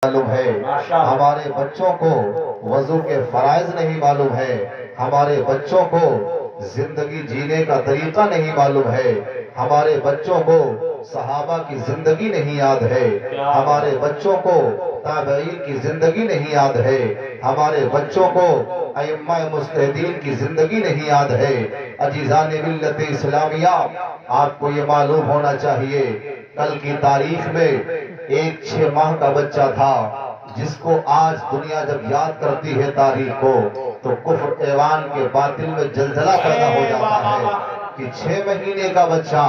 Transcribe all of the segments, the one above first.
معلوم ہے، ہمارے بچوں کو وضو کے فرائض نہیں معلوم ہے، ہمارے بچوں کو زندگی جینے کا طریقہ نہیں معلوم ہے، ہمارے بچوں کو صحابہ کی زندگی نہیں یاد ہے، ہمارے بچوں کو تابعین کی زندگی نہیں یاد ہے، ہمارے بچوں کو ائمہ مجتہدین کی زندگی نہیں یاد ہے۔ عزیزان ملت اسلامیہ، آپ کو یہ معلوم ہونا چاہیے، کل کی تاریخ میں ایک 6 ماہ کا بچہ تھا جس کو آج دنیا جب یاد کرتی ہے تاریخ کو تو کفر ایوان کے باطل میں زلزلہ پیدا ہو جاتا ہے کہ 6 مہینے کا بچہ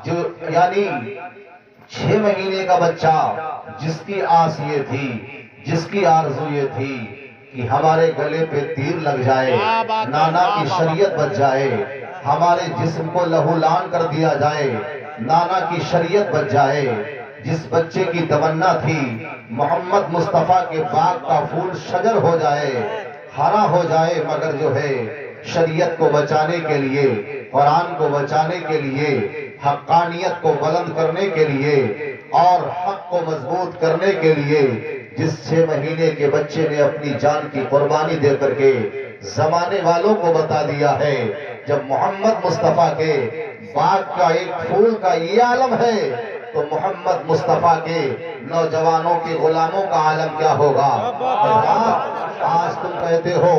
یعنی 6 مہینے کا بچہ جس کی آس یہ تھی، جس کی آرزو یہ تھی کہ ہمارے گلے پہ تیر لگ جائے، نانا کی شریعت بچ جائے، ہمارے جسم کو لہولان کر دیا جائے، نانا کی شریعت بچ جائے، جس بچے کی تمنا تھی محمد مصطفیٰ کے باغ کا پھول شجر ہو جائے، ہرا ہو جائے، مگر جو ہے شریعت کو بچانے کے لیے، قرآن کو بچانے کے لیے، حقانیت کو بلند کرنے کے لیے اور حق کو مضبوط کرنے کے لیے جس 6 مہینے کے بچے نے اپنی جان کی قربانی دے کر کے زمانے والوں کو بتا دیا ہے، جب محمد مصطفیٰ کے باغ کا ایک پھول کا یہ عالم ہے تو محمد مصطفیٰ کے نوجوانوں کے غلاموں کا عالم کیا ہوگا؟ آج تم کہتے ہو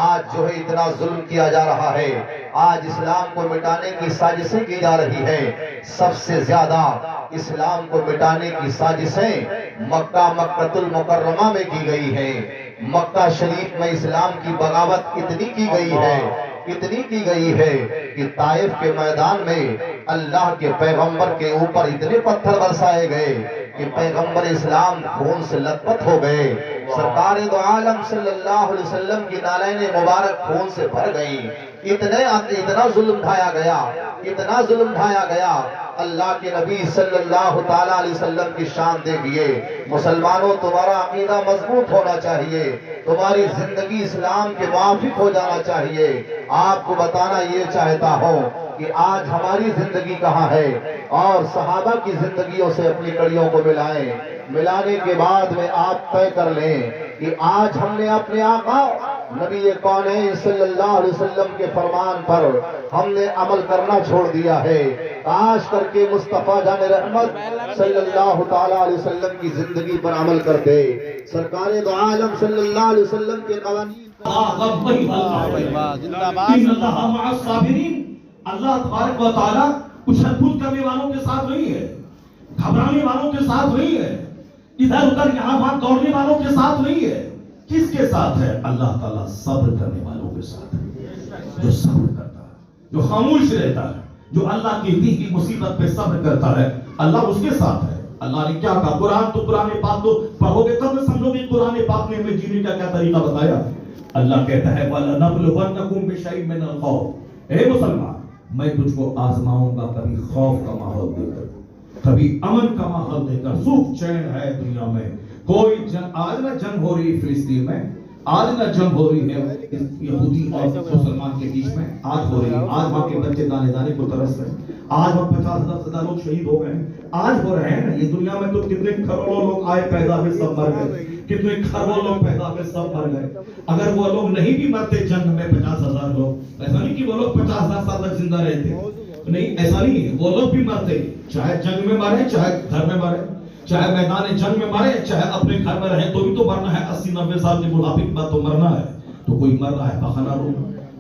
آج جو ہے اتنا ظلم کیا جا رہا ہے، آج اسلام کو مٹانے کی سازشیں کی جا رہی ہیں، سب سے زیادہ اسلام کو مٹانے کی سازشیں مکہ المکرمہ میں کی گئی ہیں۔ مکہ شریف میں اسلام کی بغاوت اتنی کی گئی ہے کہ طائف کے میدان میں اللہ کے پیغمبر کے اوپر اتنے پتھر برسائے گئے کہ پیغمبر اسلام خون سے لت پت ہو گئے، سرکار دو عالم صلی اللہ علیہ وسلم کی نالین مبارک خون سے بھر گئی، اتنا ظلم ڈھایا گیا، اللہ کے نبی صلی اللہ تعالیٰ علیہ وسلم کی شان دیکھئے، مسلمانوں تمہارا عقیدہ مضبوط ہونا چاہیے، تمہاری زندگی اسلام کے موافق ہو جانا چاہیے۔ آپ کو بتانا یہ چاہتا ہوں کہ آج ہماری زندگی کہاں ہے اور صحابہ کی زندگیوں سے اپنی کڑیوں کو ملانے کے بعد میں آپ طے کر لیں کہ آج ہم نے اپنے آقا نبی کونین صلی اللہ علیہ وسلم کے فرمان پر ہم نے عمل کرنا چھوڑ دیا ہے، کاش کر کے مصطفیٰ جان رحمت صلی اللہ تعالیٰ علیہ وسلم کی زندگی پر عمل کرتے، سرکار دو عالم صلی اللہ علیہ وسلم کے قوانین اللہ تبارک و تعالیٰ اچھل کود کرنے والوں کے ساتھ نہیں ہے، گھبرانے والوں کے ساتھ نہیں ہے، ادھر ادھر یہاں وہاں دوڑنے والوں کے ساتھ نہیں ہے، کس کے ساتھ ہے؟ اللہ تعالیٰ صبر کرنے والوں کے ساتھ ہے، جو صبر کرتا ہے، جو خاموش رہتا ہے، جو اللہ کی دی کی مصیبت پہ صبر کرتا ہے، اللہ اس کے ساتھ ہے۔ اللہ نے کیا کہا؟ قرآن پاک تو پڑھو گے تب میں سمجھو گے قرآن پاک نے ہمیں جینے کا کیا طریقہ بتایا۔ اللہ کہتا ہے وَلَنَبْلُوَنَّكُمْ بِشَيْءٍ مِّنَ الْخَوْفِ، اے مسلمان میں تجھ کو آزماؤں گا، کبھی خوف کا ماحول دے کر، کبھی امن کا ماحول دے کر۔ سکھ چین ہے دنیا میں، کوئی آج نہ جنگ ہو رہی فلسطین میں، آج نہ جنگ ہو رہی ہے یہودی اور مسلمان کے بیچ میں، آج ہو رہی ہے، آج وہاں کے بچے دانے دانے کو ترس رہے ہیں، آج وہاں 50,000 سے زیادہ لوگ شہید ہو گئے ہیں، آج ہو رہے ہیں۔ یہ دنیا میں تو کتنے کروڑوں لوگ آئے پیدا ہوئے سب مر گئے، کتنے کروڑوں لوگ پیدا ہوئے سب مر گئے۔ اگر وہ لوگ نہیں بھی مرتے جنگ میں 50,000 لوگ، ایسا نہیں کہ وہ لوگ 50,000 سال تک زندہ رہتے، نہیں ایسا نہیں ہے، وہ لوگ بھی مرتے، چاہے جنگ میں مرے چاہے گھر میں مرے، چاہے میدان جنگ میں مرے چاہے اپنے گھر میں رہے، تو بھی تو مرنا ہے۔ 80-90 سال کے بڑھاپے کے بعد تو مرنا ہے۔ تو کوئی مر رہا ہے پخانہ روم،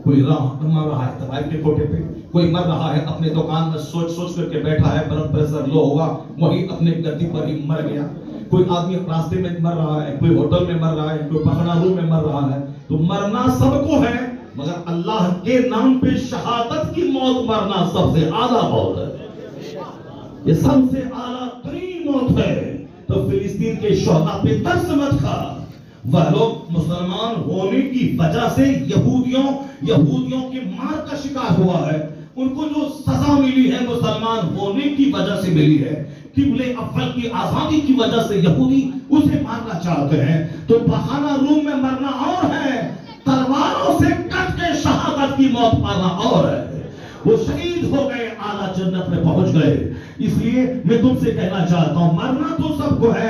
کوئی مر رہا ہے طوائف کے کوٹے پہ، کوئی مر رہا ہے اپنے دکان میں سوچ کر کے بیٹھا ہے بلڈ پریشر لو ہوگا وہی اپنے گدی پر ہی مر گیا، کوئی آدمی راستے میں مر رہا ہے، کوئی ہوٹل میں مر رہا ہے، کوئی پخانہ روم میں مر رہا ہے۔ تو مرنا سب کو ہے، مگر اللہ کے نام پہ شہادت کی موت مرنا سب سے اعلیٰ موت ہے، یہ سب سے اعلیٰ ترین موت ہے۔ تو فلسطین کے شہداء پہ ترس مت کھا، وہ لوگ مسلمان ہونے کی وجہ سے یہودیوں کے مار کا شکار ہوا ہے، ان کو جو سزا ملی ہے مسلمان ہونے کی وجہ سے ملی ہے، قبلِ اول کی آزادی کی وجہ سے یہودی اسے مارنا چاہتے ہیں۔ تو بخانہ روم میں مرنا اور ہے، تلواروں سے کٹ کے شہادت کی موت پانا اور ہے۔ وہ شہید ہو گئے، اعلیٰ جنت میں پہنچ گئے۔ اس لیے میں تم سے کہنا چاہتا ہوں مرنا تو سب کو ہے،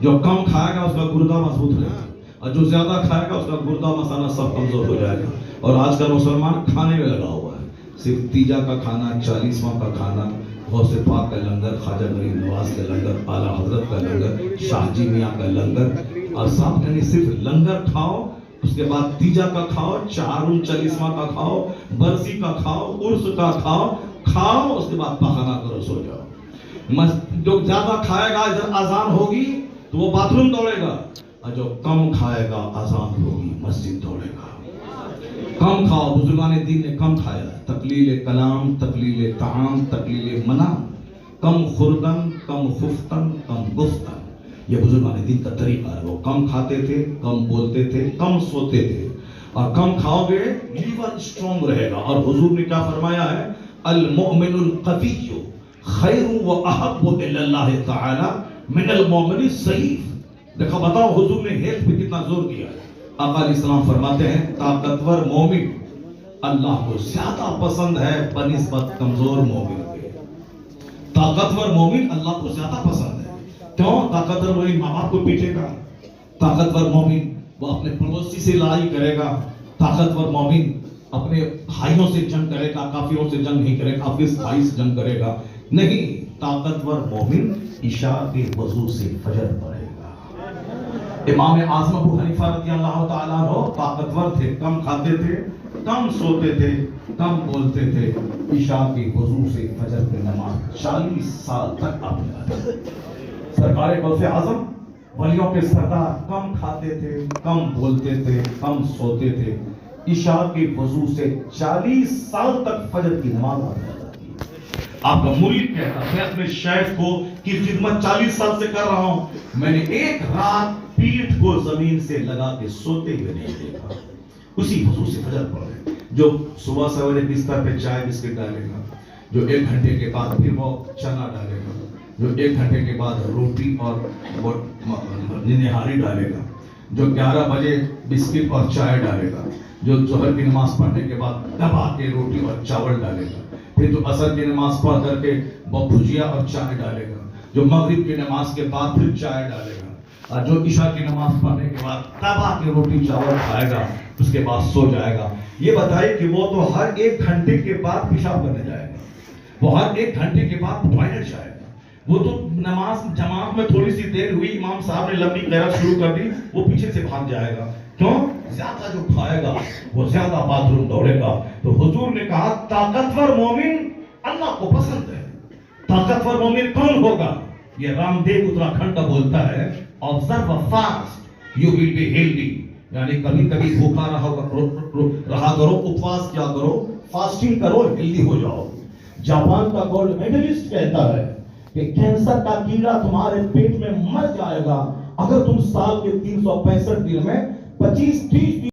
جو کم کھائے گا اس کا گردہ مضبوط رہے گا, اور جو زیادہ کھائے گا اس کا گردہ مسالہ سب کمزور ہو جائے گا. اور آج کل مسلمان کھانے میں لگا ہوا ہے, صرف تیجا کا کھانا, 40واں کا کھانا, غوث پاک کا لنگر, خواجہ غریب نواز کا لنگر, اعلیٰ حضرت کا لنگر, شاہ جی میاں کا لنگر, اور سب یعنی صرف لنگر کھاؤ, اس کے بعد تیجا کا کھاؤ, 40واں کا کھاؤ, برسی کا کھاؤ, عرس کا کھاؤ, اس کے بعد پخانہ کرو, سو جاؤ. جو زیادہ کھائے گا ادھر اذان ہوگی تو وہ باتھ روم دوڑے گا, اور جو کم کھائے گا اذان ہوگی مسجد دوڑے گا. کم کھاؤ, بزرگان دین نے کم کھایا, تقلیل کلام, تقلیل طعام, تقلیل منام, کم خوردن, کم خفتن, کم گفتن, یہ بزرگان دین کا طریقہ ہے. وہ کم کھاتے تھے, کم بولتے تھے, کم سوتے تھے, اور کم کھاؤ گے لیور اسٹرانگ رہے گا. اور حضور نے کیا فرمایا ہے, المؤمن القوی خیر و احب الی اللہ تعالی من المؤمن الضعیف. دیکھو بتاؤ حضور نے ہیلتھ پہ کتنا زور دیا ہے. آقا علیہ السلام فرماتے ہیں طاقتور مومن اللہ کو زیادہ پسند ہے بنسبت کمزور مومن کے. طاقتور مومن اللہ کو زیادہ پسند ہے. کیوں؟ طاقتور مومن ماں باپ کو پیٹے گا, طاقتور مومن وہ اپنے پڑوسی سے لڑائی کرے گا, طاقتور مومن اپنے بھائیوں سے جنگ کرے گا, کافروں سے جنگ نہیں کرے گا, حافظ بھائی سے جنگ کرے گا نہیں. طاقتور مومن عشاء کے وضو سے فجر پڑھے گا. امام اعظم ابو حنیفہ رضی اللہ تعالیٰ عنہ طاقتور تھے, کم کھاتے تھے, کم سوتے تھے, کم بولتے تھے, عشاء کے وضو سے فجر کی نماز 40 سال تک آپ نے. سرکار غوث اعظم ولیوں کے سردار کم کھاتے تھے, کم بولتے تھے, کم سوتے تھے, عشاء کے وضو سے 40 سال تک فجر کی نماز ادا کرتے. آپ کا مرید کہتا ہے میں اپنے شیخ کو کی خدمت 40 سال سے کر رہا ہوں, میں نے ایک رات پیٹھ کو زمین سے لگا کے سوتے ہوئے نہیں دیکھا. اسی وضو سے فجر پڑھے. جو صبح سویرے بستر پہ چائے بسکٹ ڈالے گا, جو 1 گھنٹے کے بعد پھر وہ چنا ڈالے گا, جو 1 گھنٹے کے بعد روٹی اور نہاری ڈالے گا, جو 11 بجے بسکٹ اور چائے ڈالے گا, جو ظہر کی نماز پڑھنے کے بعد دبا کے روٹی اور چاول ڈالے گا, پھر جو عصر کی نماز پڑھ کر کے وہ بھجیا اور چائے ڈالے گا, جو مغرب کی نماز کے بعد پھر چائے ڈالے گا, اور جو عشاء کی نماز پڑھنے کے بعد دبا کے روٹی چاول کھائے گا, اس کے بعد سو جائے گا. یہ بتائیے کہ وہ تو ہر 1 گھنٹے کے بعد پیشاب کرنے جائے گا, وہ ہر 1 گھنٹے کے بعد ٹوائلٹ جائے گا. وہ تو نماز جماعت میں تھوڑی سی دیر ہوئی, امام صاحب نے لمبی قرات شروع کر دی, وہ پیچھے سے بھاگ جائے گا. کیوں؟ زیادہ جو کھائے گا وہ زیادہ باتھ روم دوڑے گا. تو حضور نے کہا طاقتور مومن اللہ کو پسند ہے. طاقتور مومن کون ہوگا؟ یہ رام دیو اتراکھنڈ کا بولتا ہے observe fast you will be healthy. یعنی کبھی کبھی بھوکا رہا کرو, اپواس کیا کرو, فاسٹنگ کرو, ہیلدی ہو جاؤ. جاپان کا گولڈ میڈلسٹ کہتا ہے کہ کینسر کا کیڑا تمہارے پیٹ میں مر جائے گا اگر تم سال کے 365 دن میں 25-30